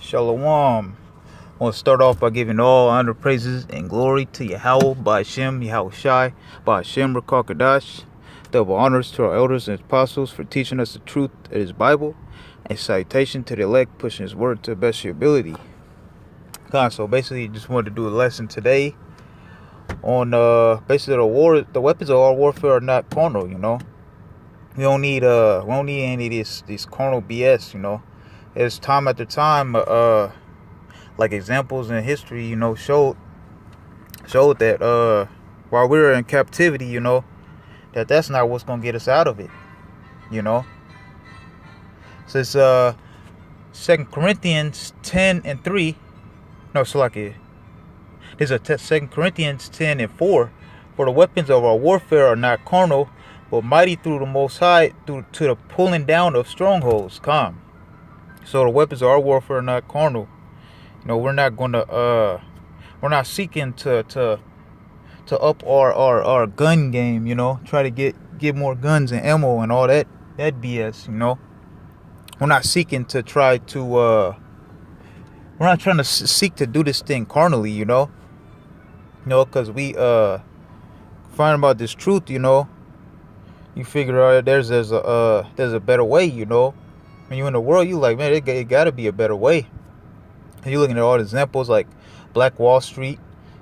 Shalom. I want to start off by giving all honor, praises, and glory to Yahweh, by Hashem, Yahweh Shai, by Hashem, Rakakadash. Double honors to our elders and apostles for teaching us the truth of His Bible, and salutation to the elect, pushing His word to the best of your ability. So basically, just wanted to do a lesson today on basically the weapons of our warfare are not carnal. We don't need any of this carnal BS. As time after time, like examples in history, showed that while we were in captivity, that's not what's gonna get us out of it. So it's 2 Corinthians 10:3. No, it's like it. There's a 2 Corinthians 10:4. For the weapons of our warfare are not carnal, but mighty through the Most High, to the pulling down of strongholds. So the weapons of our warfare are not carnal. We're not gonna we're not seeking to up our gun game. Try to get more guns and ammo and all that BS. We're not seeking to try to we're not trying to seek to do this thing carnally. Because we find about this truth. You figure there's a better way. When you're in the world, you like, man, it gotta be a better way. And you're looking at all the examples like Black Wall Street,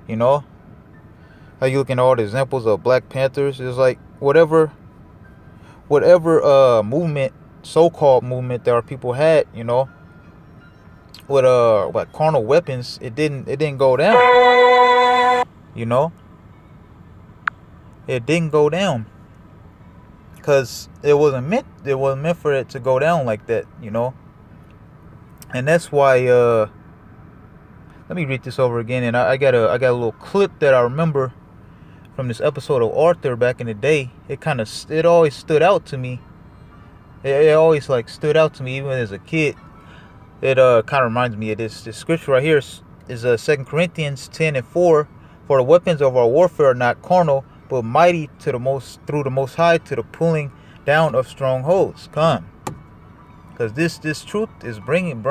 how you looking at all the examples of Black Panthers. It's like whatever movement, so-called movement that our people had, with like carnal weapons, it didn't go down. It didn't go down. Because it wasn't meant for it to go down like that, and that's why let me read this over again. And I got a little clip that I remember from this episode of Arthur back in the day. It always stood out to me. It always stood out to me even as a kid. It kind of reminds me of this scripture right here is 2 Corinthians 10:4. For the weapons of our warfare are not carnal, but mighty through the Most High, to the pulling down of strongholds. Because this truth is bringing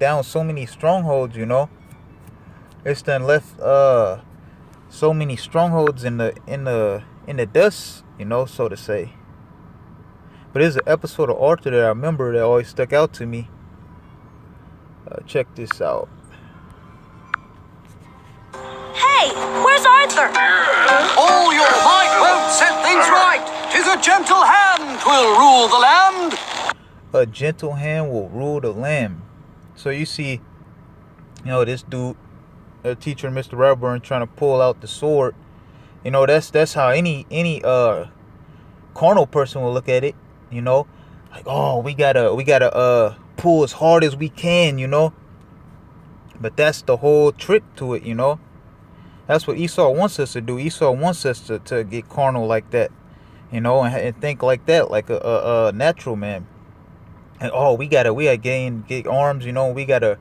down so many strongholds. It's done left so many strongholds in the dust, so to say. But there's an episode of Arthur that I remember that always stuck out to me. Check this out. Hey, where's Arthur? All your might won't set things right. 'Tis a gentle hand will rule the land. A gentle hand will rule the land. So you see, this dude, the teacher, Mr. Redburn, trying to pull out the sword. That's how any carnal person will look at it. Like, oh, we gotta pull as hard as we can. But that's the whole trick to it. That's what Esau wants us to do. Esau wants us to get carnal like that, and think like that, like a natural man. And we gotta get arms, we gotta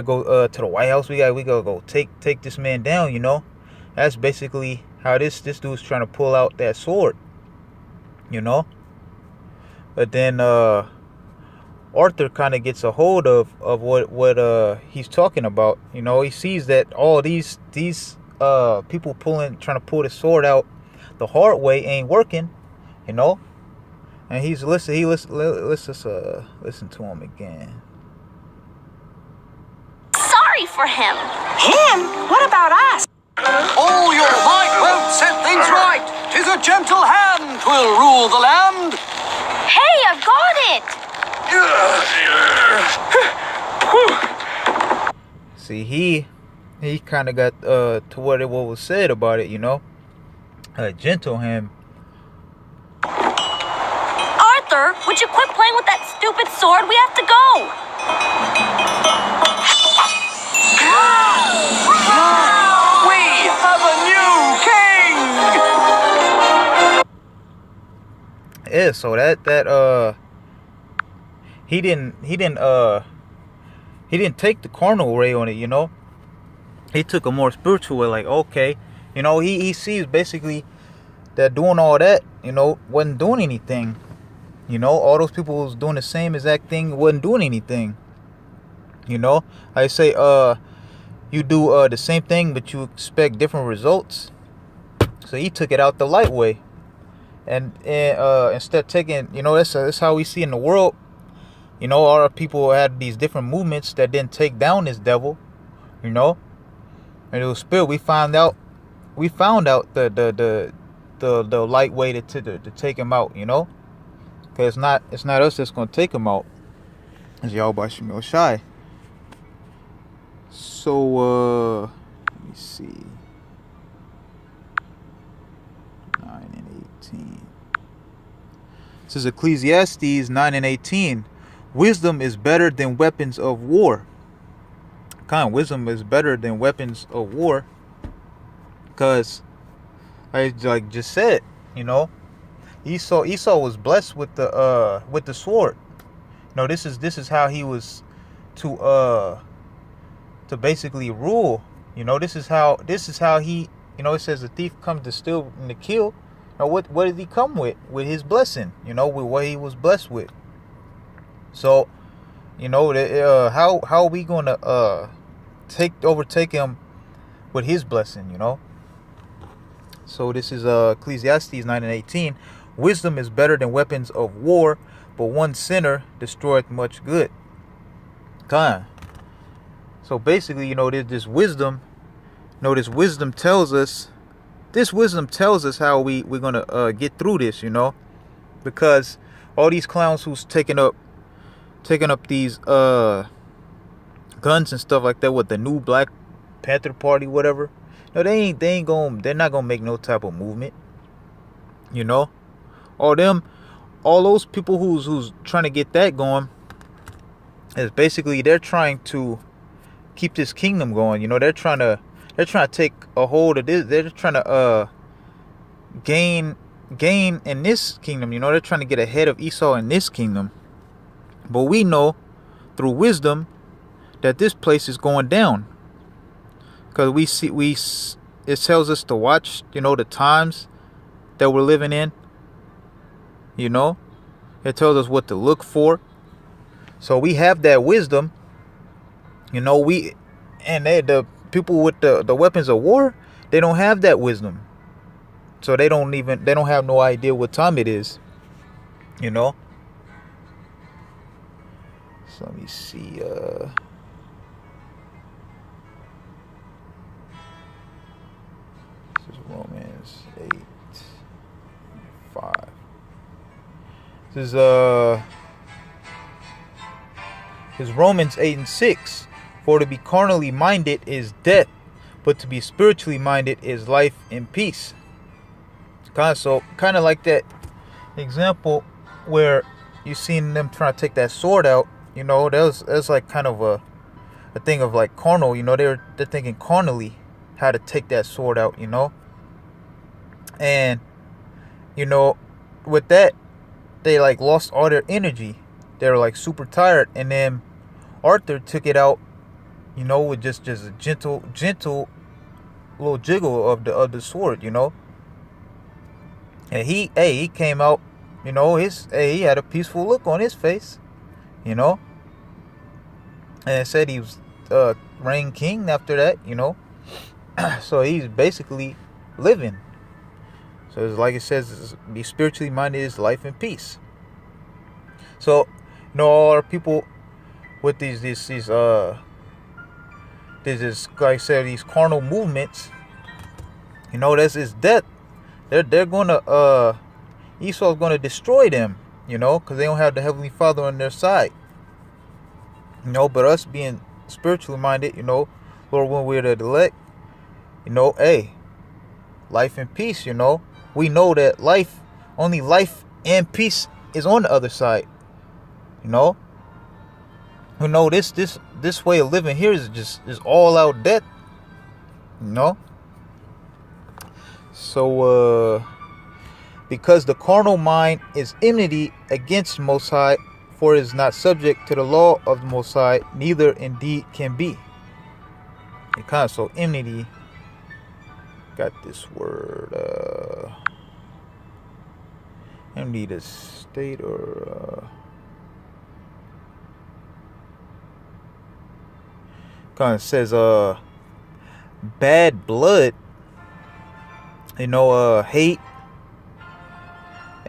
go to the White House. We gotta go take this man down. That's basically how this dude's trying to pull out that sword. But then Arthur kind of gets a hold of what he's talking about. He sees that all these people trying to pull the sword out the hard way ain't working, and he's listen to him again. Sorry for him. Him? What about us? All your might won't set things right. 'Tis a gentle hand will rule the land. Hey, I've got it. See, he kind of got to what was said about it, a gentle hand. Arthur, would you quit playing with that stupid sword? We have to go. We have a new king. Yeah, so that he didn't take the carnal way on it. He took a more spiritual way. Like, okay, he sees basically that doing all that, wasn't doing anything. All those people was doing the same exact thing, wasn't doing anything. You know, I say you do the same thing, but you expect different results. So he took it out the light way, and instead taking, that's how we see in the world. All our people had these different movements that didn't take down this devil. And it was spirit. We found out the light way to take him out. Because it's not us that's gonna take him out. It's Yahweh Shemel Shai. So let me see. 9 and 18. This is Ecclesiastes 9 and 18. Wisdom is better than weapons of war. Wisdom is better than weapons of war. Because I just said, Esau was blessed with the sword. This is how he was to basically rule. This is how he, it says the thief comes to steal and to kill. Now what did he come with? With his blessing, with what he was blessed with. So, how are we gonna overtake him with his blessing, So this is Ecclesiastes 9 and 18. Wisdom is better than weapons of war, but one sinner destroyeth much good. So basically, there's this wisdom. This wisdom tells us how we're gonna get through this, because all these clowns who's taking up these guns and stuff like that with the new Black Panther Party, whatever. No, they're not gonna make no type of movement. All those people who's trying to get that going is basically they're trying to keep this kingdom going. They're trying to take a hold of this. They're trying to gain in this kingdom. They're trying to get ahead of Esau in this kingdom. But we know through wisdom that this place is going down, because it tells us to watch, the times that we're living in. It tells us what to look for. So we have that wisdom. The people with the weapons of war, they don't have that wisdom. So they don't have no idea what time it is. So let me see. This is Romans 8:5. This is Romans 8 and 6. For to be carnally minded is death, but to be spiritually minded is life and peace. So kind of like that example where you seen them trying to take that sword out. That's like kind of a thing of like carnal. They're thinking carnally how to take that sword out. And with that, they like lost all their energy. They were like super tired, and then Arthur took it out, with just a gentle little jiggle of the sword, And he came out, he had a peaceful look on his face, and it said he was reigned king after that, So he's basically living. So it's like it says, be spiritually minded is life and peace. So, all our people with these like I said, these carnal movements, that's his death. They're gonna Esau's gonna destroy them, because they don't have the Heavenly Father on their side. But us being spiritually minded, Lord, when we're the elect, life and peace, we know that only life and peace is on the other side. We know this way of living here is all out death. So because the carnal mind is enmity against the Most High, for it is not subject to the law of the Most High, neither indeed can be. So enmity got this word enmity to state or Kind of says bad blood, hate,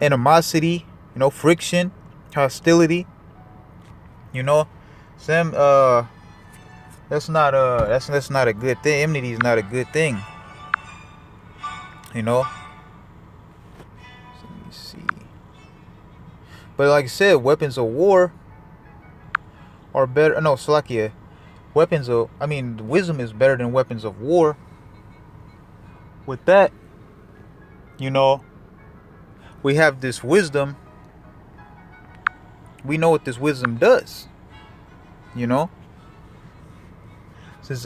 animosity, friction, hostility, you know. Sam that's not that's not a good thing. Enmity is not a good thing. Let me see. But like I said, weapons of war are better. No, Slovakia. Wisdom is better than weapons of war. With that, we have this wisdom. We know what this wisdom does. It says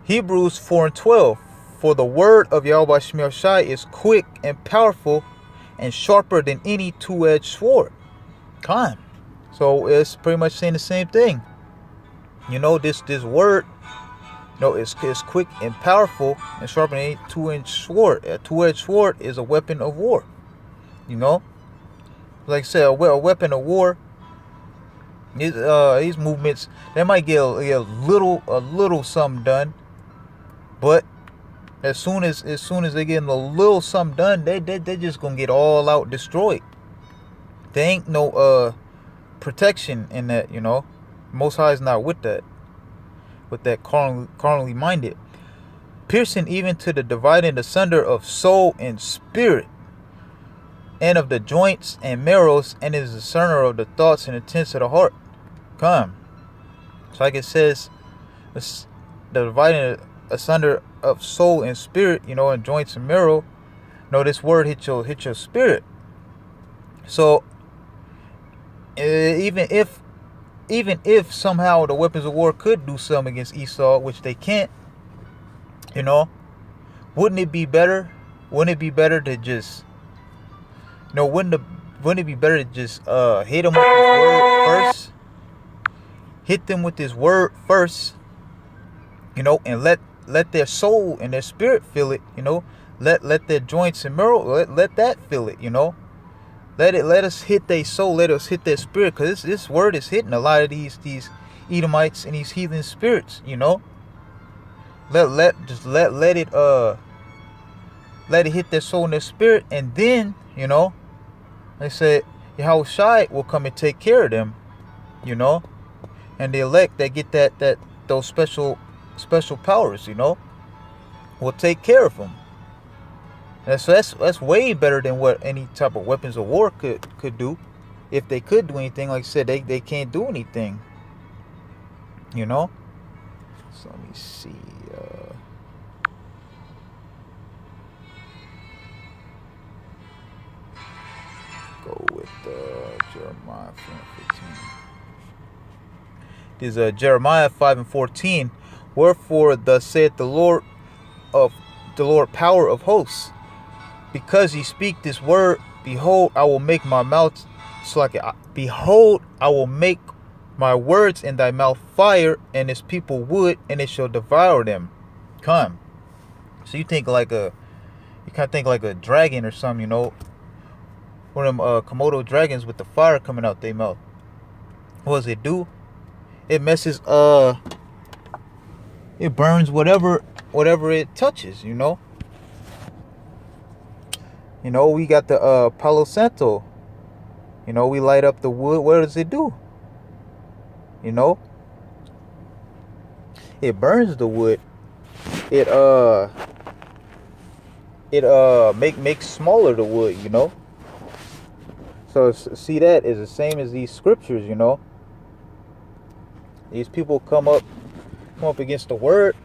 Hebrews 4:12. For the word of Yahweh Shemel Shai is quick and powerful and sharper than any two-edged sword. Come. So it's pretty much saying the same thing. This word, is quick and powerful and sharper than any two-edged sword. A two-edged sword is a weapon of war. Like I said, a weapon of war. These movements, they might get a little something done, but as soon as they get a little something done, they just gonna get all out destroyed. There ain't no protection in that. Most High is not with that carnally minded, piercing even to the dividing asunder of soul and spirit, and of the joints and marrows, and is the discerner of the thoughts and intents of the heart. Come. So like it says, the dividing asunder of soul and spirit, and joints and marrow. This word hit your spirit. So even if somehow the weapons of war could do something against Esau, which they can't, wouldn't it be better? Wouldn't it be better to just wouldn't it be better to just hit them with this word first? Hit them with this word first, and let their soul and their spirit feel it, let their joints and marrow, let that feel it, let us hit their soul, let us hit their spirit, because this word is hitting a lot of these Edomites and these heathen spirits, let it hit their soul and their spirit, and then they said Yahweh Shai will come and take care of them, and the elect that get those special powers, will take care of them. And so that's way better than what any type of weapons of war could do. If they could do anything, like I said, they can't do anything. So let me see. Go with Jeremiah 5:15. This is Jeremiah 5:14. Wherefore thus saith the Lord power of hosts, because ye speak this word, behold, I will make my mouth behold, I will make my words in thy mouth fire, and his people wood, and it shall devour them. Come. So you kind of think like a dragon or something, one of them Komodo dragons with the fire coming out their mouth. What does it do? It messes it burns whatever it touches, we got the Palo Santo. We light up the wood. What does it do? It burns the wood. It makes smaller the wood, So see, that is the same as these scriptures, These people come up against the word.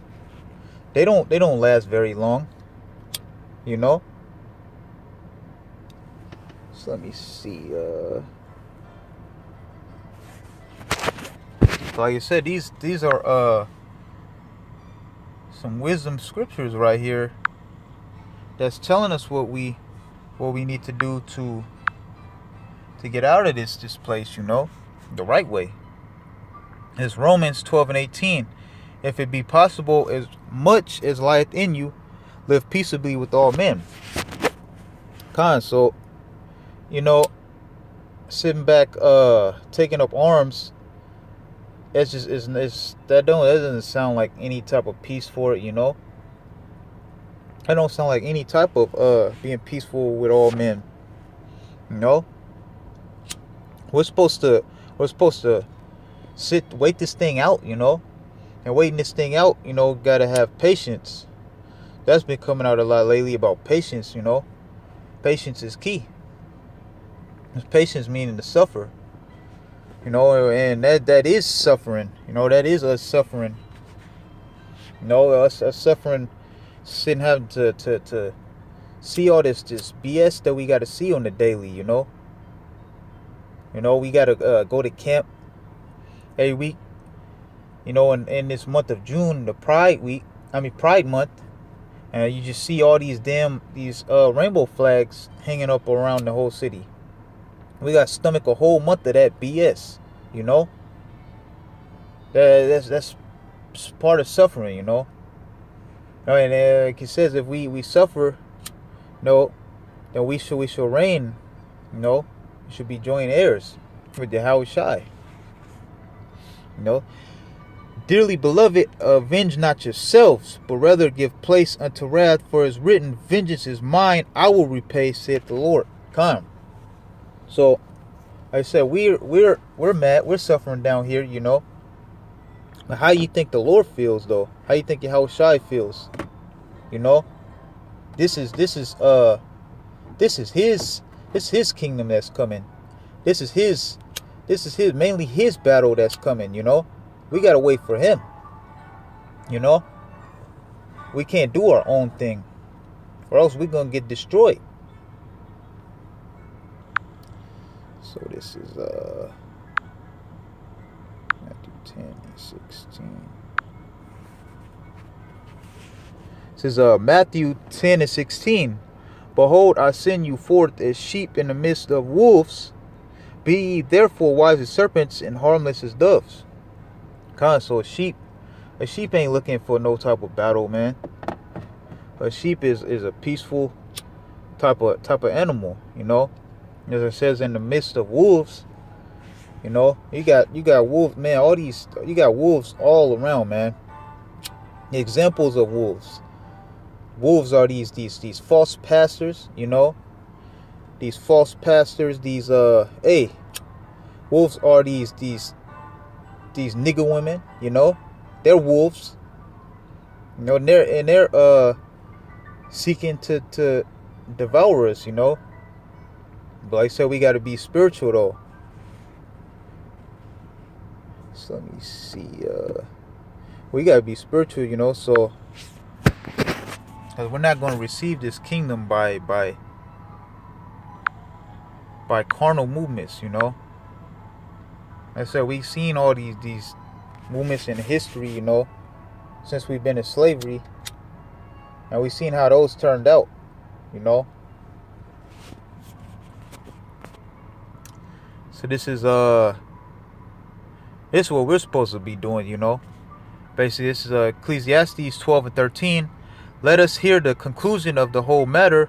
They don't last very long, So let me see. Like I said, these are some wisdom scriptures right here that's telling us what we need to do to get out of this place, the right way. It's Romans 12:18. If it be possible, as much as lieth in you, live peaceably with all men. So, sitting back, taking up arms It's just it's that doesn't sound like any type of peace for it, you know. That don't sound like any type of being peaceful with all men. You know? We're supposed to wait this thing out, you know? And waiting this thing out, you know, gotta have patience. That's been coming out a lot lately about patience, you know. Patience is key. Patience meaning to suffer. You know, and that is suffering. You know, that is us suffering. You know, us suffering, sitting having to see all this BS that we got to see on the daily. You know, we got to go to camp every week. You know, in this month of June, the Pride Month, and you just see all these rainbow flags hanging up around the whole city. We got to stomach a whole month of that BS, you know. That's part of suffering, you know. And like it says, if we suffer, you know, then we shall reign, you know. We should be joint heirs with the Yahushai. You know. Dearly beloved, avenge not yourselves, but rather give place unto wrath, for it is written, vengeance is mine, I will repay, saith the Lord. Come. So, like I said, we're mad, we're suffering down here, you know. But how you think the Lord feels, though? How you think Yahushai feels? You know, this is his kingdom that's coming. This is his mainly his battle that's coming. You know, we gotta wait for him. You know, we can't do our own thing, or else we're gonna get destroyed. So this is Matthew 10 and 16. This is Matthew 10 and 16. Behold, I send you forth as sheep in the midst of wolves. Be ye therefore wise as serpents and harmless as doves. So a sheep ain't looking for no type of battle, man. A sheep is a peaceful type of animal, you know. As it says, in the midst of wolves, you know, you got wolves, man. You got wolves all around, man. Examples of wolves. Wolves are these false pastors, you know. These false pastors, wolves are these nigger women, you know. They're wolves. You know, and they're seeking to devour us, you know. But like I said, we got to be spiritual, though. So let me see. We got to be spiritual, you know. So, because we're not going to receive this kingdom by carnal movements, you know. Like I said, we've seen all these movements in history, you know, since we've been in slavery, and we've seen how those turned out, you know. So this is what we're supposed to be doing, you know. Basically, this is Ecclesiastes 12 and 13. Let us hear the conclusion of the whole matter.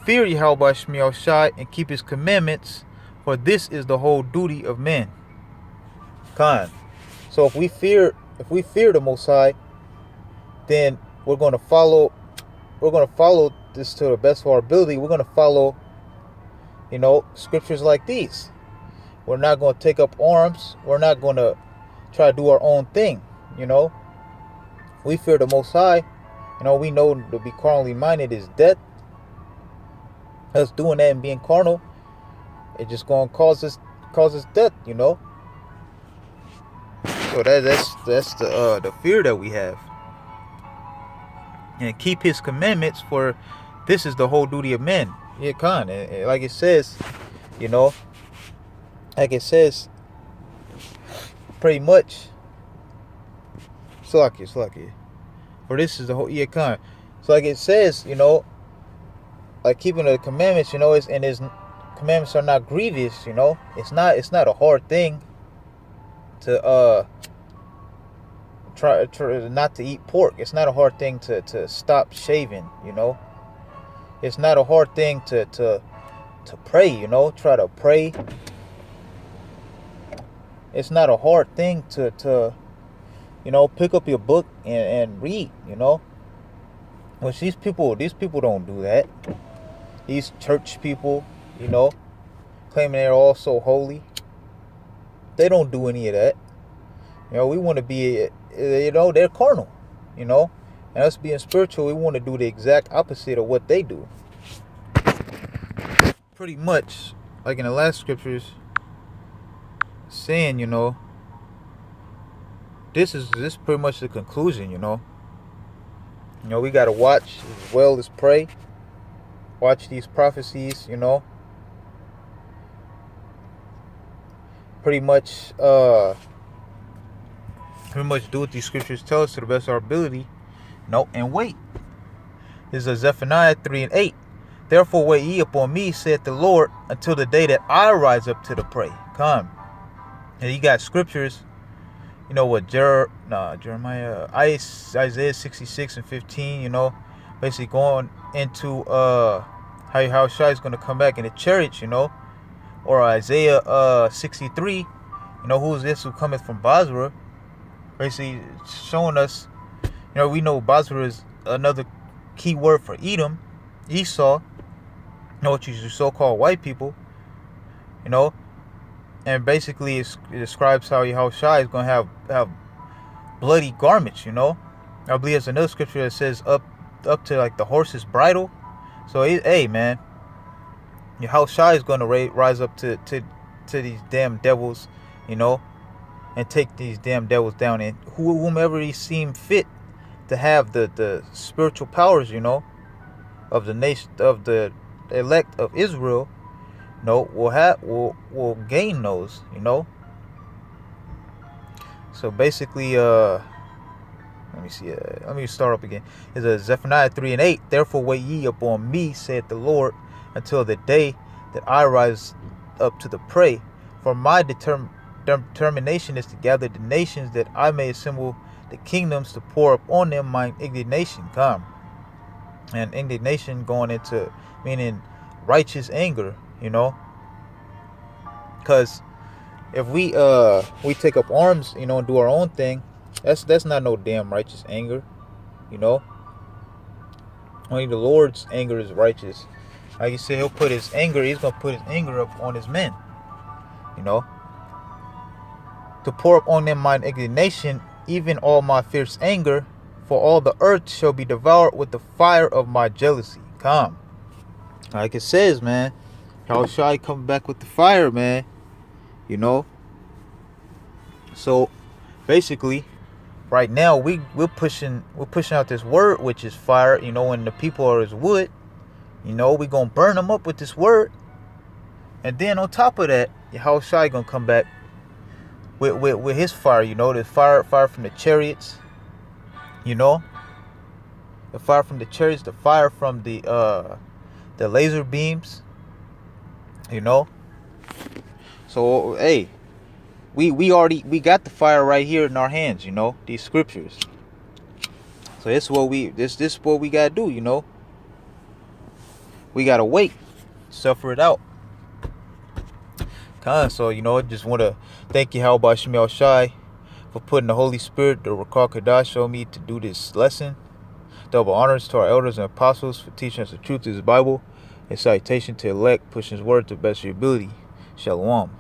Fear Yahweh Shemiel Shai and keep his commandments, for this is the whole duty of men. So if we fear the Most High, then we're going to follow this to the best of our ability. We're going to follow, you know, scriptures like these. We're not going to take up arms. We're not going to try to do our own thing, you know. We fear the Most High. You know, we know to be carnally minded is death. Us doing that and being carnal, it's just going to cause us death, you know. So that's the fear that we have. And keep his commandments, for this is the whole duty of men. Yeah, and like it says, you know, like it says, pretty much. Slacky. For this is the whole So like it says, you know, like keeping the commandments, you know, his commandments are not grievous, you know. It's not a hard thing to try not to eat pork. It's not a hard thing to stop shaving, you know. It's not a hard thing to pray, you know. Try to pray. it's not a hard thing to pick up your book and read, Which these people don't do that. These church people, claiming they're all so holy. They don't do any of that. We want to be, they're carnal, And us being spiritual, we want to do the exact opposite of what they do. Pretty much, like in the last scriptures, saying, this is pretty much the conclusion, we got to watch as well as pray. Watch these prophecies, Pretty much do what these scriptures tell us to the best of our ability. And wait. This is Zephaniah 3:8. Therefore wait ye upon me, saith the Lord, until the day that I rise up to the prey. Come. And you got scriptures, Jeremiah, Isaiah 66:15, basically going into how Shai is going to come back in the chariots, or Isaiah 63, who is this who cometh from Basra, basically showing us, we know Basra is another key word for Edom, Esau, which is so-called white people, and basically it describes how Shai is going to have bloody garments, I believe there's another scripture that says up to like the horse's bridle. So hey man, how Shai is going to rise up to these damn devils, and take these damn devils down, and whomever he seem fit to have the spiritual powers, of the nation, of the elect of Israel, will gain those, So basically, let me see. Let me start up again. It's a Zephaniah 3:8. Therefore wait ye upon me, saith the Lord, until the day that I rise up to the prey. For my determination is to gather the nations, that I may assemble the kingdoms, to pour upon them my indignation. Come. And indignation going into meaning righteous anger, because if we take up arms, and do our own thing, that's not no damn righteous anger, Only the Lord's anger is righteous. Like he said, he's gonna put his anger up on his men, to pour upon them mine indignation, even all my fierce anger, for all the earth shall be devoured with the fire of my jealousy. Come. Like it says, man, how shall I come back with the fire, man? So basically, right now we're pushing out this word, which is fire, when the people are as wood, we're gonna burn them up with this word. And then on top of that, how Shai gonna come back with his fire, the fire from the chariots, the fire from the chariots, the fire from the laser beams, So hey, we got the fire right here in our hands, these scriptures. So this is what we gotta do, We gotta wait, suffer it out. So just want to thank you, how about Shemel Shai, for putting the Holy Spirit, the Rakar Kadash, on me to do this lesson. Double honors to our elders and apostles for teaching us the truth of His Bible. A citation to elect, pushing His word to the best of your ability. Shalom.